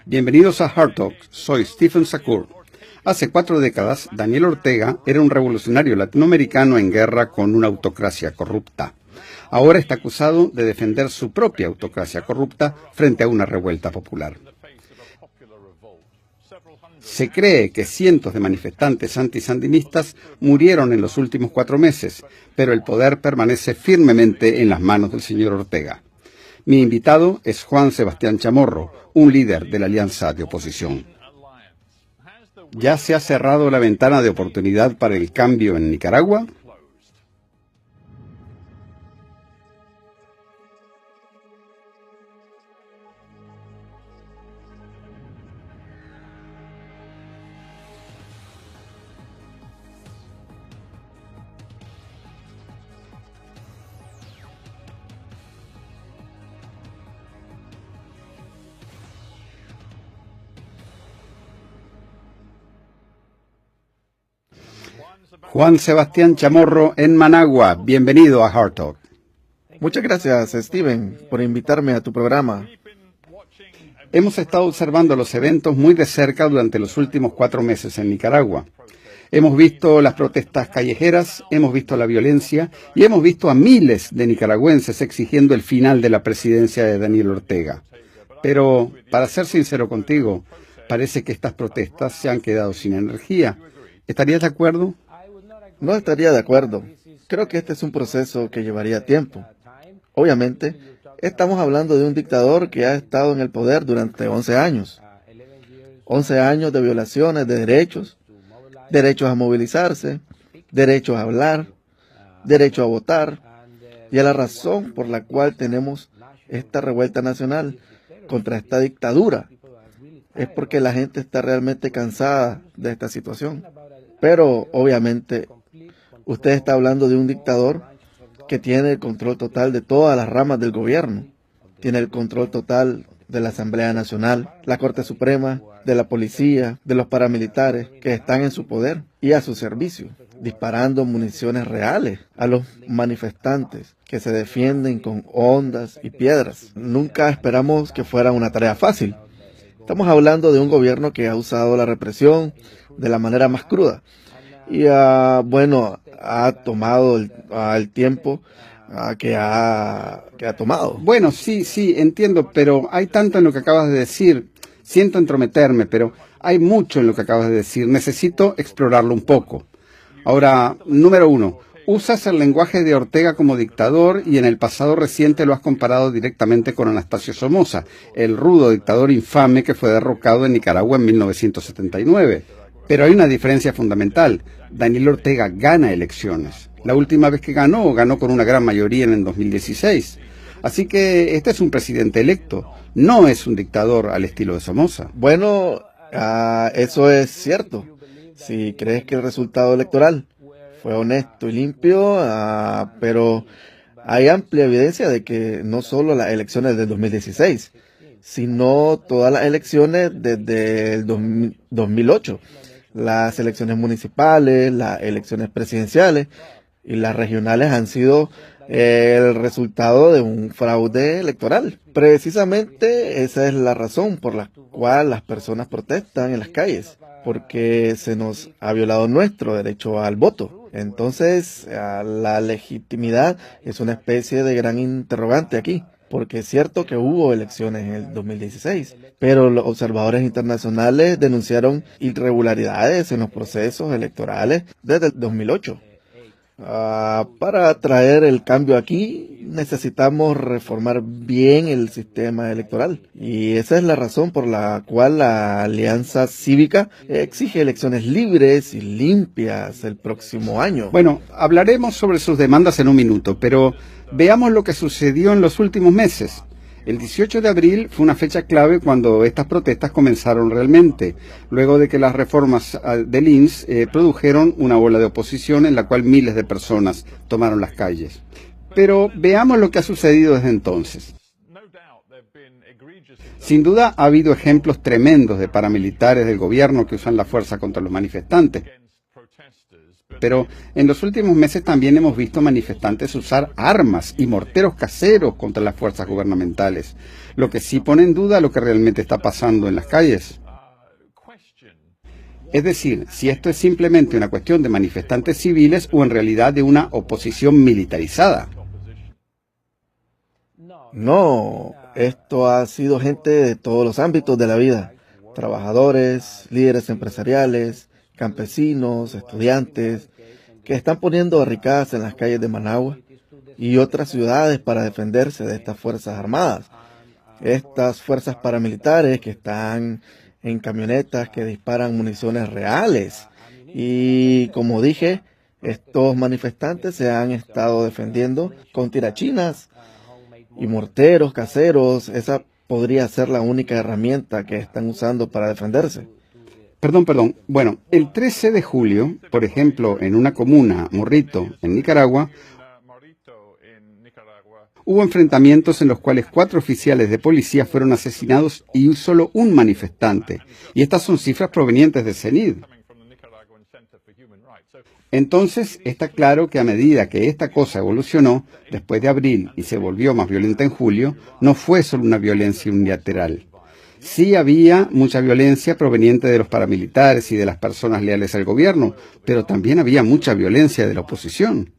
Bienvenidos a Hard Talk, soy Stephen Sakur. Hace 4 décadas, Daniel Ortega era un revolucionario latinoamericano en guerra con una autocracia corrupta. Ahora está acusado de defender su propia autocracia corrupta frente a una revuelta popular. Se cree que cientos de manifestantes antisandinistas murieron en los últimos 4 meses, pero el poder permanece firmemente en las manos del señor Ortega. Mi invitado es Juan Sebastián Chamorro, un líder de la alianza de oposición. ¿Ya se ha cerrado la ventana de oportunidad para el cambio en Nicaragua? Juan Sebastián Chamorro en Managua, bienvenido a Hard Talk. Muchas gracias, Steven, por invitarme a tu programa. Hemos estado observando los eventos muy de cerca durante los últimos 4 meses en Nicaragua. Hemos visto las protestas callejeras, hemos visto la violencia y hemos visto a miles de nicaragüenses exigiendo el final de la presidencia de Daniel Ortega. Pero, para ser sincero contigo, parece que estas protestas se han quedado sin energía. ¿Estarías de acuerdo? No estaría de acuerdo. Creo que este es un proceso que llevaría tiempo. Obviamente, estamos hablando de un dictador que ha estado en el poder durante 11 años. 11 años de violaciones de derechos a movilizarse, derechos a hablar, derecho a votar, y a la razón por la cual tenemos esta revuelta nacional contra esta dictadura es porque la gente está realmente cansada de esta situación. Pero, obviamente, usted está hablando de un dictador que tiene el control total de todas las ramas del gobierno. Tiene el control total de la Asamblea Nacional, la Corte Suprema, de la policía, de los paramilitares que están en su poder y a su servicio, disparando municiones reales a los manifestantes que se defienden con ondas y piedras. Nunca esperamos que fuera una tarea fácil. Estamos hablando de un gobierno que ha usado la represión de la manera más cruda. Y ha tomado el tiempo que ha tomado. Bueno, sí, entiendo, pero hay tanto en lo que acabas de decir. Siento entrometerme, pero hay mucho en lo que acabas de decir. Necesito explorarlo un poco. Ahora, número 1. Usas el lenguaje de Ortega como dictador y en el pasado reciente lo has comparado directamente con Anastasio Somoza, el rudo dictador infame que fue derrocado en Nicaragua en 1979. Pero hay una diferencia fundamental. Daniel Ortega gana elecciones. La última vez que ganó con una gran mayoría en el 2016. Así que este es un presidente electo, no es un dictador al estilo de Somoza. Bueno, eso es cierto. Si crees que el resultado electoral fue honesto y limpio, pero hay amplia evidencia de que no solo las elecciones del 2016, sino todas las elecciones desde el 2008. Las elecciones municipales, las elecciones presidenciales y las regionales han sido el resultado de un fraude electoral. Precisamente esa es la razón por la cual las personas protestan en las calles, porque se nos ha violado nuestro derecho al voto. Entonces, la legitimidad es una especie de gran interrogante aquí. Porque es cierto que hubo elecciones en el 2016, pero los observadores internacionales denunciaron irregularidades en los procesos electorales desde el 2008. Para traer el cambio aquí necesitamos reformar bien el sistema electoral y esa es la razón por la cual la Alianza Cívica exige elecciones libres y limpias el próximo año. Bueno, hablaremos sobre sus demandas en un minuto, pero veamos lo que sucedió en los últimos meses. El 18 de abril fue una fecha clave cuando estas protestas comenzaron realmente, luego de que las reformas del INS produjeron una ola de oposición en la cual miles de personas tomaron las calles. Pero veamos lo que ha sucedido desde entonces. Sin duda ha habido ejemplos tremendos de paramilitares del gobierno que usan la fuerza contra los manifestantes. Pero en los últimos meses también hemos visto manifestantes usar armas y morteros caseros contra las fuerzas gubernamentales, lo que sí pone en duda lo que realmente está pasando en las calles. Es decir, si esto es simplemente una cuestión de manifestantes civiles o en realidad de una oposición militarizada. No, esto ha sido gente de todos los ámbitos de la vida. Trabajadores, líderes empresariales, campesinos, estudiantes, que están poniendo barricadas en las calles de Managua y otras ciudades para defenderse de estas fuerzas armadas. Estas fuerzas paramilitares que están en camionetas que disparan municiones reales. Y como dije, estos manifestantes se han estado defendiendo con tirachinas y morteros caseros. Esa podría ser la única herramienta que están usando para defenderse. Perdón. Bueno, el 13 de julio, por ejemplo, en una comuna, Morrito, en Nicaragua, hubo enfrentamientos en los cuales 4 oficiales de policía fueron asesinados y solo un manifestante. Y estas son cifras provenientes de CENID. Entonces, está claro que a medida que esta cosa evolucionó, después de abril y se volvió más violenta en julio, no fue solo una violencia unilateral. Sí había mucha violencia proveniente de los paramilitares y de las personas leales al gobierno, pero también había mucha violencia de la oposición.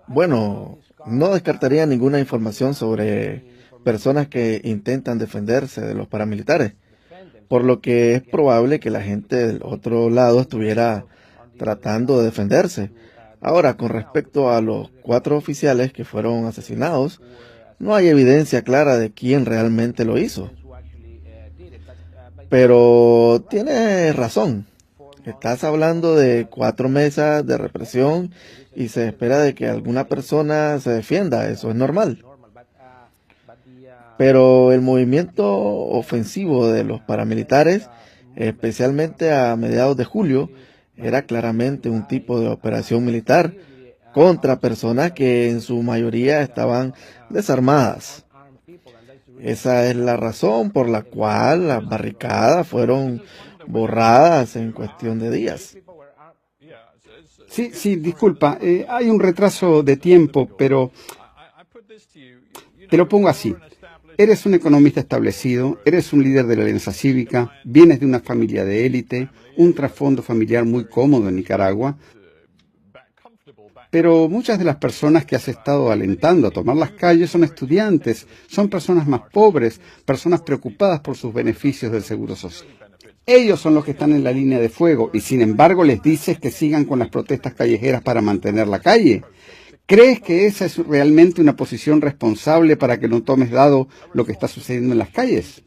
Bueno, no descartaría ninguna información sobre personas que intentan defenderse de los paramilitares, por lo que es probable que la gente del otro lado estuviera tratando de defenderse. Ahora, con respecto a los 4 oficiales que fueron asesinados, no hay evidencia clara de quién realmente lo hizo. Pero tienes razón. Estás hablando de 4 meses de represión y se espera de que alguna persona se defienda. Eso es normal. Pero el movimiento ofensivo de los paramilitares, especialmente a mediados de julio, era claramente un tipo de operación militar contra personas que en su mayoría estaban desarmadas. Esa es la razón por la cual las barricadas fueron borradas en cuestión de días. Sí, disculpa, hay un retraso de tiempo, pero te lo pongo así. Eres un economista establecido, eres un líder de la Alianza Cívica, vienes de una familia de élite, un trasfondo familiar muy cómodo en Nicaragua, pero muchas de las personas que has estado alentando a tomar las calles son estudiantes, son personas más pobres, personas preocupadas por sus beneficios del seguro social. Ellos son los que están en la línea de fuego y sin embargo les dices que sigan con las protestas callejeras para mantener la calle. ¿Crees que esa es realmente una posición responsable para que no tomes dado lo que está sucediendo en las calles?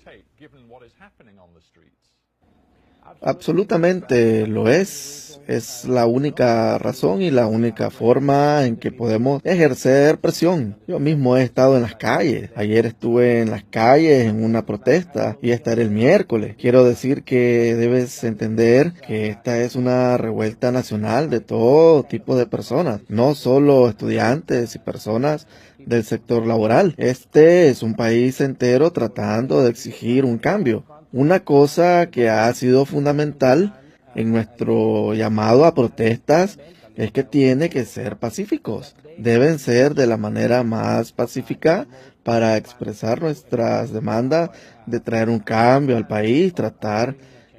Absolutamente lo es. Es la única razón y la única forma en que podemos ejercer presión. Yo mismo he estado en las calles. Ayer estuve en las calles en una protesta y estaré el miércoles. Quiero decir que debes entender que esta es una revuelta nacional de todo tipo de personas, no solo estudiantes y personas del sector laboral. Este es un país entero tratando de exigir un cambio. Una cosa que ha sido fundamental en nuestro llamado a protestas es que tiene que ser pacíficos. Deben ser de la manera más pacífica para expresar nuestras demandas de traer un cambio al país, tratar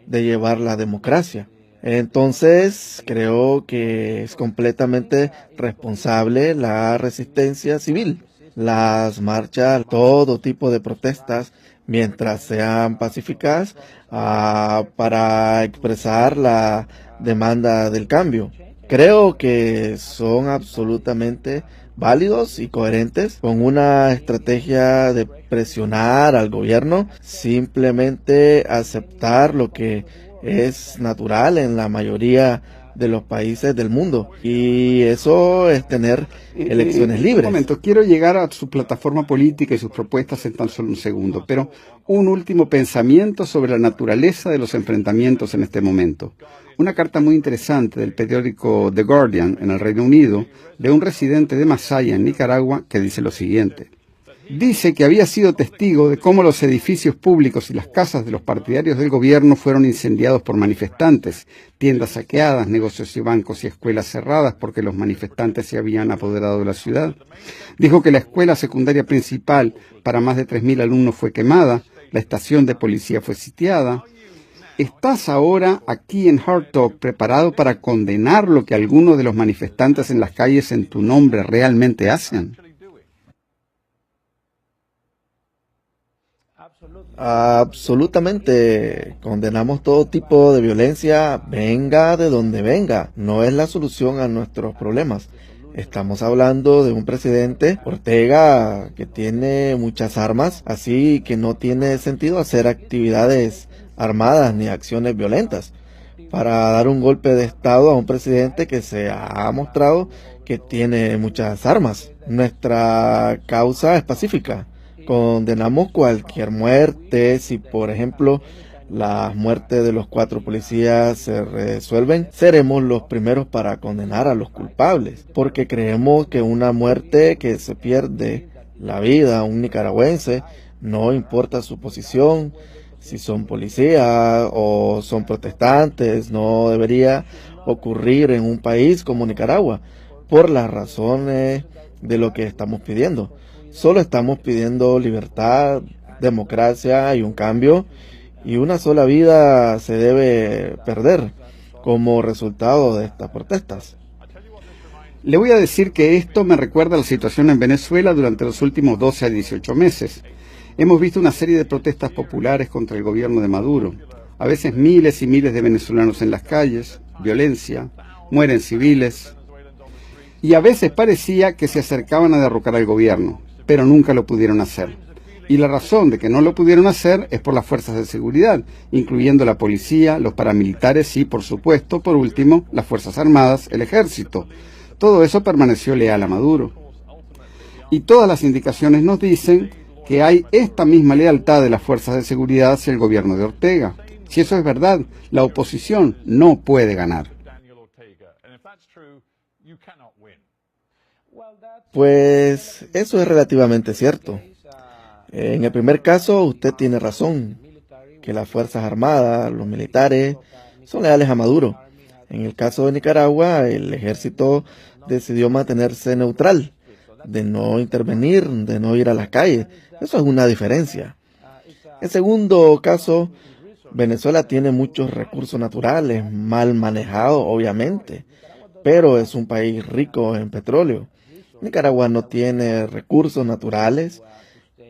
de llevar la democracia. Entonces, creo que es completamente responsable la resistencia civil, las marchas, todo tipo de protestas, mientras sean pacíficas, para expresar la demanda del cambio. Creo que son absolutamente válidos y coherentes con una estrategia de presionar al gobierno, simplemente aceptar lo que es natural en la mayoría de los países del mundo, y eso es tener elecciones libres. Un momento, quiero llegar a su plataforma política y sus propuestas en tan solo un segundo, pero un último pensamiento sobre la naturaleza de los enfrentamientos en este momento. Una carta muy interesante del periódico The Guardian en el Reino Unido, de un residente de Masaya en Nicaragua, que dice lo siguiente: Dice que había sido testigo de cómo los edificios públicos y las casas de los partidarios del gobierno fueron incendiados por manifestantes, tiendas saqueadas, negocios y bancos y escuelas cerradas porque los manifestantes se habían apoderado de la ciudad. Dijo que la escuela secundaria principal para más de 3.000 alumnos fue quemada, la estación de policía fue sitiada. ¿Estás ahora aquí en Hard Talk preparado para condenar lo que algunos de los manifestantes en las calles en tu nombre realmente hacen? Absolutamente. Condenamos todo tipo de violencia, venga de donde venga. No es la solución a nuestros problemas. Estamos hablando de un presidente, Ortega, que tiene muchas armas, así que no tiene sentido hacer actividades armadas ni acciones violentas para dar un golpe de estado a un presidente que se ha mostrado que tiene muchas armas. Nuestra causa es pacífica. Condenamos cualquier muerte. Si, por ejemplo, las muertes de los 4 policías se resuelven, seremos los primeros para condenar a los culpables, porque creemos que una muerte que se pierde la vida a un nicaragüense, no importa su posición, si son policías o son protestantes, no debería ocurrir en un país como Nicaragua, por las razones de lo que estamos pidiendo. Solo estamos pidiendo libertad, democracia y un cambio, y una sola vida se debe perder como resultado de estas protestas. Le voy a decir que esto me recuerda a la situación en Venezuela durante los últimos 12 a 18 meses. Hemos visto una serie de protestas populares contra el gobierno de Maduro. A veces miles y miles de venezolanos en las calles, violencia, mueren civiles. Y a veces parecía que se acercaban a derrocar al gobierno, pero nunca lo pudieron hacer. Y la razón de que no lo pudieron hacer es por las fuerzas de seguridad, incluyendo la policía, los paramilitares y, por supuesto, por último, las Fuerzas Armadas, el ejército. Todo eso permaneció leal a Maduro. Y todas las indicaciones nos dicen que hay esta misma lealtad de las fuerzas de seguridad hacia el gobierno de Ortega. Si eso es verdad, la oposición no puede ganar. Pues eso es relativamente cierto. En el primer caso, usted tiene razón, que las Fuerzas Armadas, los militares, son leales a Maduro. En el caso de Nicaragua, el ejército decidió mantenerse neutral, de no intervenir, de no ir a las calles. Eso es una diferencia. En segundo caso, Venezuela tiene muchos recursos naturales, mal manejados, obviamente, pero es un país rico en petróleo. Nicaragua no tiene recursos naturales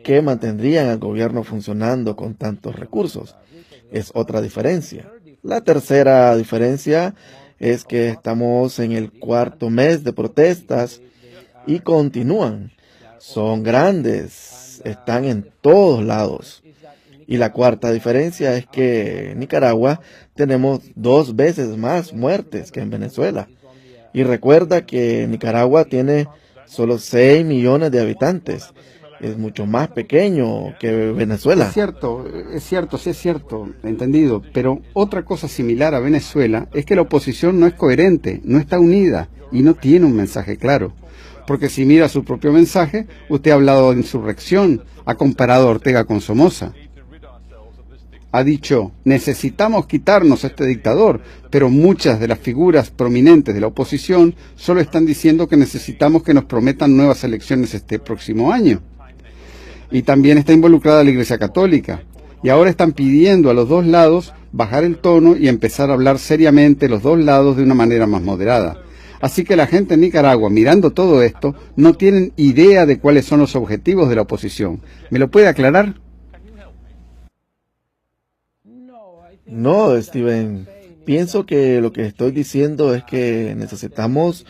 que mantendrían al gobierno funcionando con tantos recursos. Es otra diferencia. La tercera diferencia es que estamos en el 4º mes de protestas y continúan. Son grandes, están en todos lados. Y la cuarta diferencia es que en Nicaragua tenemos 2 veces más muertes que en Venezuela. Y recuerda que Nicaragua tiene solo 6 millones de habitantes. Es mucho más pequeño que Venezuela. Sí, es cierto, entendido. Pero otra cosa similar a Venezuela es que la oposición no es coherente, no está unida y no tiene un mensaje claro. Porque si mira su propio mensaje, usted ha hablado de insurrección, ha comparado a Ortega con Somoza. Ha dicho, necesitamos quitarnos a este dictador, pero muchas de las figuras prominentes de la oposición solo están diciendo que necesitamos que nos prometan nuevas elecciones este próximo año. Y también está involucrada la Iglesia Católica. Y ahora están pidiendo a los dos lados bajar el tono y empezar a hablar seriamente los dos lados de una manera más moderada. Así que la gente en Nicaragua, mirando todo esto, no tienen idea de cuáles son los objetivos de la oposición. ¿Me lo puede aclarar? No, Steven. Pienso que lo que estoy diciendo es que necesitamos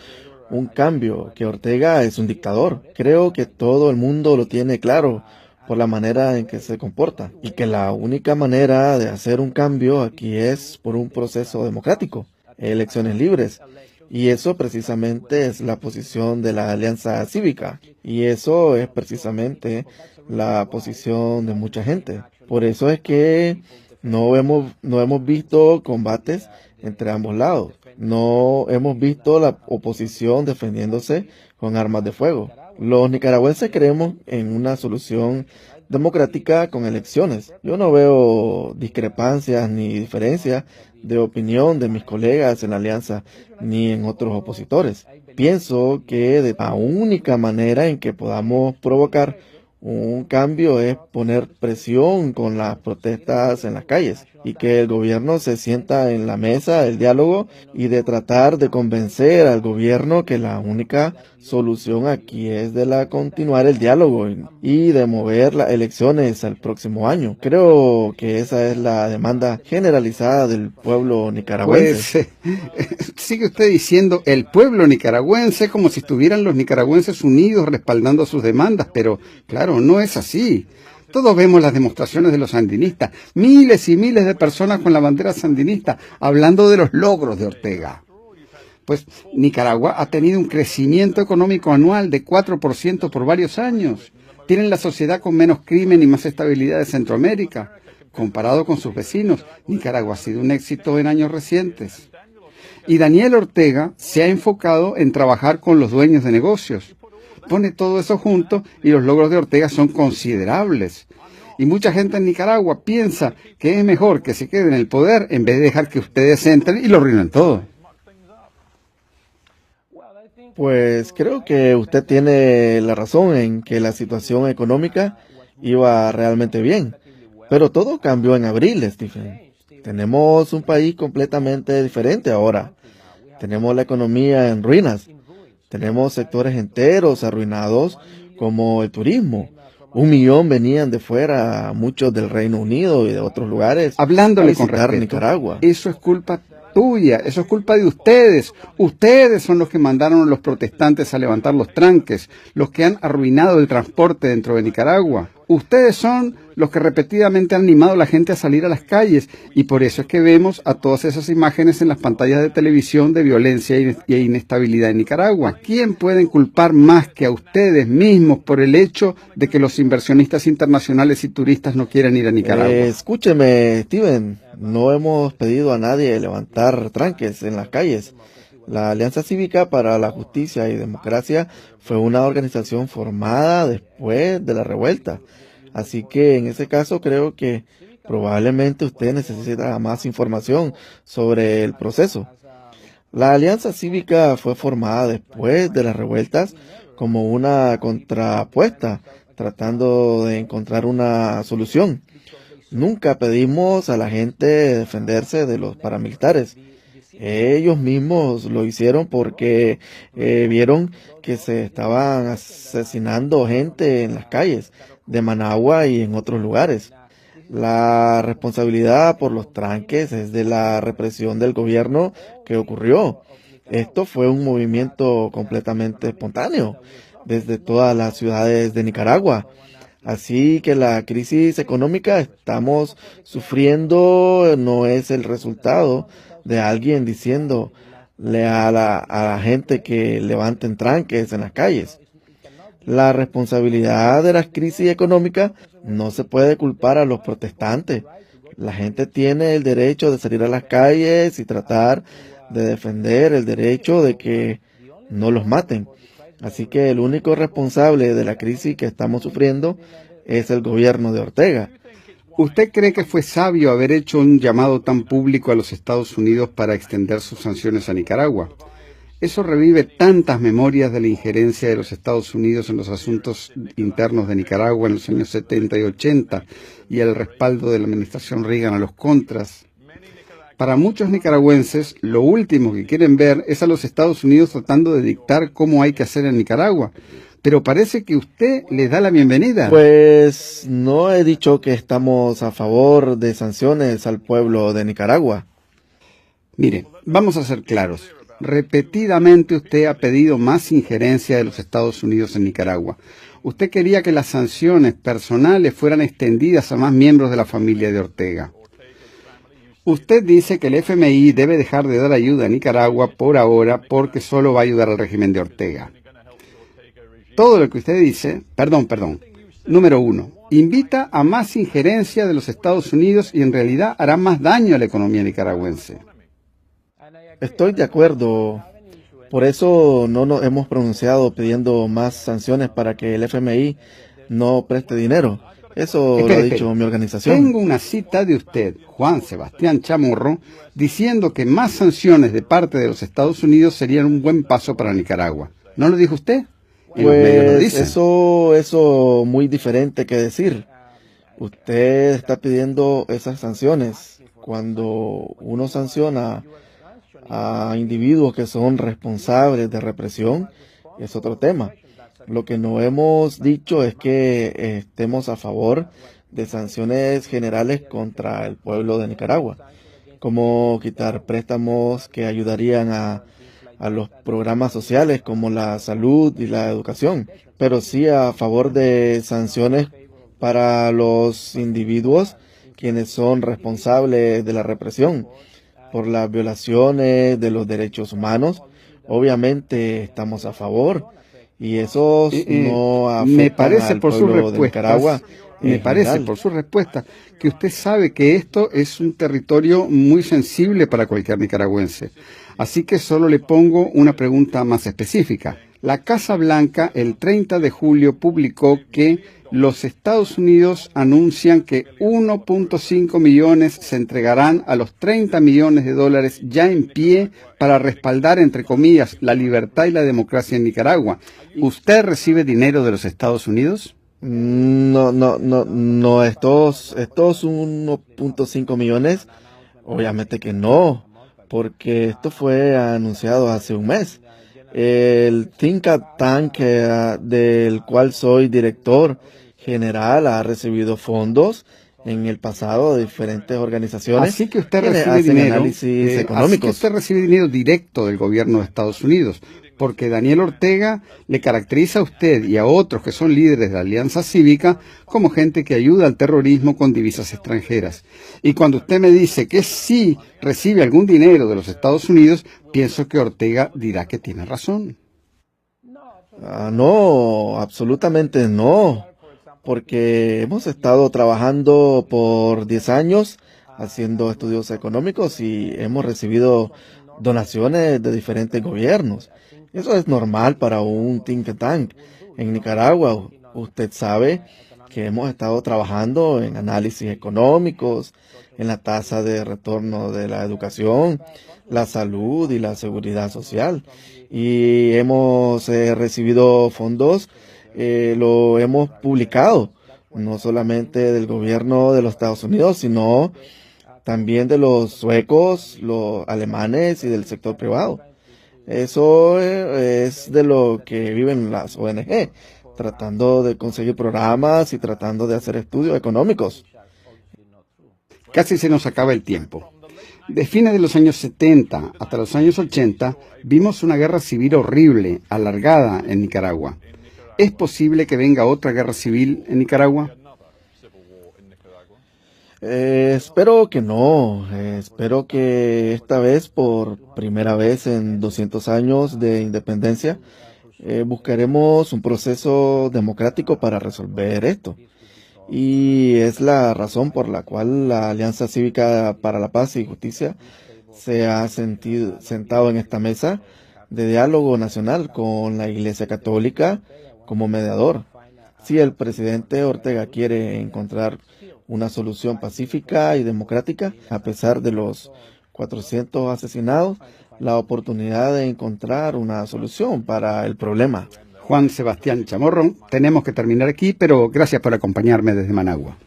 un cambio, que Ortega es un dictador. Creo que todo el mundo lo tiene claro por la manera en que se comporta y que la única manera de hacer un cambio aquí es por un proceso democrático, elecciones libres. Y eso precisamente es la posición de la Alianza Cívica. Y eso es precisamente la posición de mucha gente. Por eso es que no hemos visto combates entre ambos lados. No hemos visto la oposición defendiéndose con armas de fuego. Los nicaragüenses creemos en una solución democrática con elecciones. Yo no veo discrepancias ni diferencias de opinión de mis colegas en la alianza ni en otros opositores. Pienso que la única manera en que podamos provocar un cambio es poner presión con las protestas en las calles y que el gobierno se sienta en la mesa del diálogo y de tratar de convencer al gobierno que la única solución aquí es continuar el diálogo y de mover las elecciones al próximo año. Creo que esa es la demanda generalizada del pueblo nicaragüense. Pues sigue usted diciendo el pueblo nicaragüense como si estuvieran los nicaragüenses unidos respaldando sus demandas, pero claro, no es así. Todos vemos las demostraciones de los sandinistas, miles y miles de personas con la bandera sandinista hablando de los logros de Ortega. Pues Nicaragua ha tenido un crecimiento económico anual de 4% por varios años. Tienen la sociedad con menos crimen y más estabilidad de Centroamérica. Comparado con sus vecinos, Nicaragua ha sido un éxito en años recientes. Y Daniel Ortega se ha enfocado en trabajar con los dueños de negocios. Pone todo eso junto y los logros de Ortega son considerables. Y mucha gente en Nicaragua piensa que es mejor que se quede en el poder en vez de dejar que ustedes entren y lo arruinen todo. Pues creo que usted tiene la razón en que la situación económica iba realmente bien. Pero todo cambió en abril, Stephen. Tenemos un país completamente diferente ahora. Tenemos la economía en ruinas. Tenemos sectores enteros arruinados como el turismo. 1 millón venían de fuera, muchos del Reino Unido y de otros lugares, Hablándole a con visitar respeto, Nicaragua. eso es culpa tuya, eso es culpa de ustedes. Ustedes son los que mandaron a los protestantes a levantar los tranques, los que han arruinado el transporte dentro de Nicaragua. Ustedes son los que repetidamente han animado a la gente a salir a las calles y por eso es que vemos a todas esas imágenes en las pantallas de televisión de violencia e inestabilidad en Nicaragua. ¿Quién pueden culpar más que a ustedes mismos por el hecho de que los inversionistas internacionales y turistas no quieren ir a Nicaragua? Escúcheme, Steven, no hemos pedido a nadie levantar tranques en las calles. La Alianza Cívica para la Justicia y Democracia fue una organización formada después de la revuelta. Así que en ese caso creo que probablemente usted necesita más información sobre el proceso. La Alianza Cívica fue formada después de las revueltas como una contrapuesta, tratando de encontrar una solución. Nunca pedimos a la gente defenderse de los paramilitares. Ellos mismos lo hicieron porque vieron que se estaban asesinando gente en las calles de Managua y en otros lugares. La responsabilidad por los tranques es de la represión del gobierno que ocurrió. Esto fue un movimiento completamente espontáneo desde todas las ciudades de Nicaragua. Así que la crisis económica estamos sufriendo no es el resultado de alguien diciéndole a la gente que levanten tranques en las calles. La responsabilidad de la crisis económica no se puede culpar a los protestantes. La gente tiene el derecho de salir a las calles y tratar de defender el derecho de que no los maten. Así que el único responsable de la crisis que estamos sufriendo es el gobierno de Ortega. ¿Usted cree que fue sabio haber hecho un llamado tan público a los Estados Unidos para extender sus sanciones a Nicaragua? Eso revive tantas memorias de la injerencia de los Estados Unidos en los asuntos internos de Nicaragua en los años 70 y 80 y el respaldo de la administración Reagan a los contras. Para muchos nicaragüenses, lo último que quieren ver es a los Estados Unidos tratando de dictar cómo hay que hacer en Nicaragua. Pero parece que usted les da la bienvenida. Pues no he dicho que estamos a favor de sanciones al pueblo de Nicaragua. Mire, vamos a ser claros. Repetidamente usted ha pedido más injerencia de los Estados Unidos en Nicaragua. Usted quería que las sanciones personales fueran extendidas a más miembros de la familia de Ortega. Usted dice que el FMI debe dejar de dar ayuda a Nicaragua por ahora porque solo va a ayudar al régimen de Ortega. Todo lo que usted dice, número 1, invita a más injerencia de los Estados Unidos y en realidad hará más daño a la economía nicaragüense. Estoy de acuerdo. Por eso no nos hemos pronunciado pidiendo más sanciones para que el FMI no preste dinero. Eso lo ha dicho mi organización. Tengo una cita de usted, Juan Sebastián Chamorro, diciendo que más sanciones de parte de los Estados Unidos serían un buen paso para Nicaragua. ¿No lo dijo usted? En los medios lo dicen. Eso muy diferente que decir. Usted está pidiendo esas sanciones. Cuando uno sanciona a individuos que son responsables de represión, es otro tema. Lo que no hemos dicho es que estemos a favor de sanciones generales contra el pueblo de Nicaragua, como quitar préstamos que ayudarían a los programas sociales como la salud y la educación, pero sí a favor de sanciones para los individuos quienes son responsables de la represión por las violaciones de los derechos humanos. Obviamente estamos a favor. Y eso no afecta al pueblo de Nicaragua. Me parece por su respuesta que usted sabe que esto es un territorio muy sensible para cualquier nicaragüense. Así que solo le pongo una pregunta más específica. La Casa Blanca el 30 de julio publicó que los Estados Unidos anuncian que 1.5 millones se entregarán a los 30 millones de dólares ya en pie para respaldar, entre comillas, la libertad y la democracia en Nicaragua. ¿Usted recibe dinero de los Estados Unidos? No, estos 1.5 millones, obviamente que no, porque esto fue anunciado hace un mes. El think tank del cual soy director general ha recibido fondos en el pasado de diferentes organizaciones. Así que usted recibe dinero, análisis económicos. Así que usted recibe dinero directo del gobierno de Estados Unidos, porque Daniel Ortega le caracteriza a usted y a otros que son líderes de la Alianza Cívica como gente que ayuda al terrorismo con divisas extranjeras. Y cuando usted me dice que sí recibe algún dinero de los Estados Unidos, pienso que Ortega dirá que tiene razón. No, absolutamente no, porque hemos estado trabajando por 10 años haciendo estudios económicos y hemos recibido donaciones de diferentes gobiernos. Eso es normal para un think tank. En Nicaragua, usted sabe que hemos estado trabajando en análisis económicos, en la tasa de retorno de la educación, la salud y la seguridad social. Y hemos recibido fondos, lo hemos publicado, no solamente del gobierno de los Estados Unidos, sino también de los suecos, los alemanes y del sector privado. Eso es de lo que viven las ONG, tratando de conseguir programas y tratando de hacer estudios económicos. Casi se nos acaba el tiempo. De fines de los años 70 hasta los años 80, vimos una guerra civil horrible, alargada en Nicaragua. ¿Es posible que venga otra guerra civil en Nicaragua? Espero que no. Espero que esta vez, por primera vez en 200 años de independencia, buscaremos un proceso democrático para resolver esto. Y es la razón por la cual la Alianza Cívica para la Paz y Justicia se ha sentado en esta mesa de diálogo nacional con la Iglesia Católica como mediador. Si el presidente Ortega quiere encontrar una solución pacífica y democrática, a pesar de los 400 asesinados, la oportunidad de encontrar una solución para el problema. Juan Sebastián Chamorro, tenemos que terminar aquí, pero gracias por acompañarme desde Managua.